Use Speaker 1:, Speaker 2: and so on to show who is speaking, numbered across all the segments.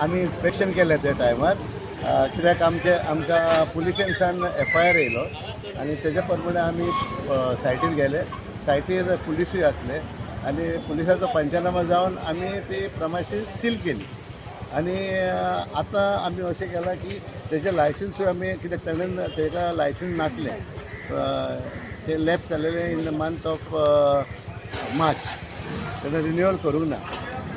Speaker 1: आम्ही इन्स्पेक्शन केलें त्या टायमार कित्याक आमकां पुलिसांसान FIR येयलो आनी तेजे प्रमाणे आमी सायटीर गेले. सायटीर पुलिसूय आसले आनी पुलिसाचो पंचनामा जावन आमी ती प्रमायसीस सील केली. आनी आतां आमी अशें केलां की तेजें लायसन्सूय आमी कित्याक ताणें तेका लायसन्स नासलें, ते लॅप्स जालेलें in the month of March. तेणें रिन्युअल करूंक ना.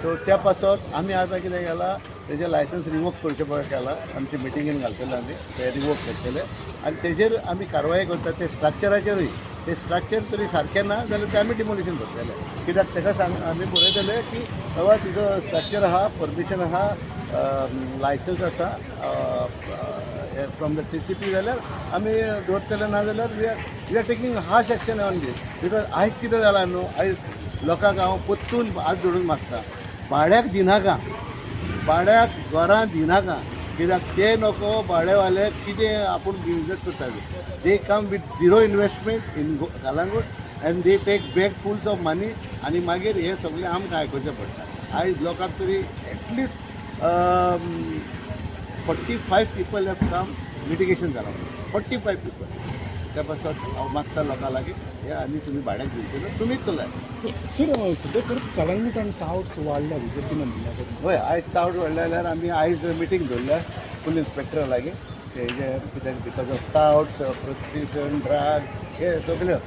Speaker 1: सो त्या पासत आमी आतां कितें केलां, तेजें लायसन्स रिवोक करचें पळय केलां. आमचे मिटिंगेन घालतले आमी ते रिवोक करतले आनी तेजेर आमी कारवाय करता. ते स्ट्रक्चराचेरूय ते स्ट्रक्चर तरी सारकें ना जाल्यार ते आमी डिमोलिशन करतले. कित्याक ताका आमी बरयतले की बाबा तुजो स्ट्रक्चर आहा, परमिशन आहा, लायसन्स आसा फ्रॉम द TCP जाल्यार आमी दवरतले, ना जाल्यार we are taking harsh action on this. Because आयज कितें जालां न्हू, आयज लोकांक हांव परतून हात जोडून मागता, भाड्याक दिनाका, भाड्याक घरां दिनाका. कित्याक ते नको भाडेवाले कितें आपूण बिजनेस करतात. They come with zero investment in Calangute and they take bag fulls of money आनी मागीर हे सगळें आमकां आयकुचें पडटा. आयज लोकांक तरी at least 45 people have come mitigation जालां. 45 people. त्या पासत हांव मागता लोकां लागीं हे आनी तुमी भाड्याक दिवचे तुमीच चलाय.
Speaker 2: सर सध्या करून कलंगूट आनी टावर्स वाडल्या रिजर्टीन म्हणल्यार
Speaker 1: हय, आयज टावर व्हडले जाल्यार आमी आयज मिटींग दवरल्या फूल इन्स्पेक्टरा लागीं. तेजे कित्याक because of towers, prostitution, drug हे सगल्यो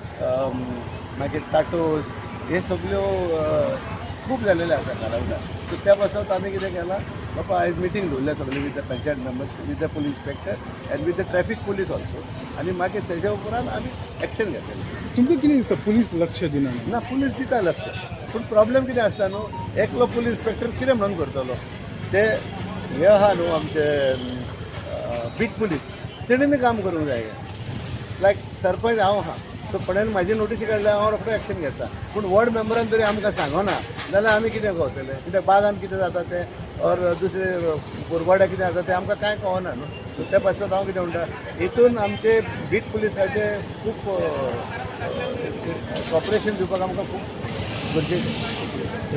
Speaker 1: मागीर टाटोस हे सगल्यो खूब जालेले आसा कलंगूटात. सो त्या पासत आमी कितें केलां, बाबा आयज मिटींग दवरल्या सगळे with the panchayat members, with the police inspector end with the traffic police also. आनी मागीर तेज्या उपरांत आमी एक्शन घेतलेलें.
Speaker 2: तुमकां कितें दिसता पुलीस लक्ष दिना?
Speaker 1: ना, पुलीस दिता लक्ष, पूण प्रॉब्लेम कितें आसता न्हू, एकलो पुलीस इन्स्पेक्टर कितें म्हणून करतलो. ते हे आहा न्हू आमचे बीट पुलीस, तेणीन काम करूंक जाय. लायक सरपंच हांव आहा, सो कोणेन म्हाजी नोटीस काडल्या हांव रोखडो एक्शन घेता. पूण वॉर्ड मेंबरान तरी आमकां सांगना जाल्यार आमी कितें कळटलें. कित्याक बागान कितें जाता तें और दुसरे बोरवाड्या कितें जाता तें आमकां कांय कळना न्हू. सो त्या पासत हांव कितें म्हणटा, हितून आमचे बीट पुलिसाचे खूब कॉपरेशन दिवपाक आमकां खूब गरजेचें.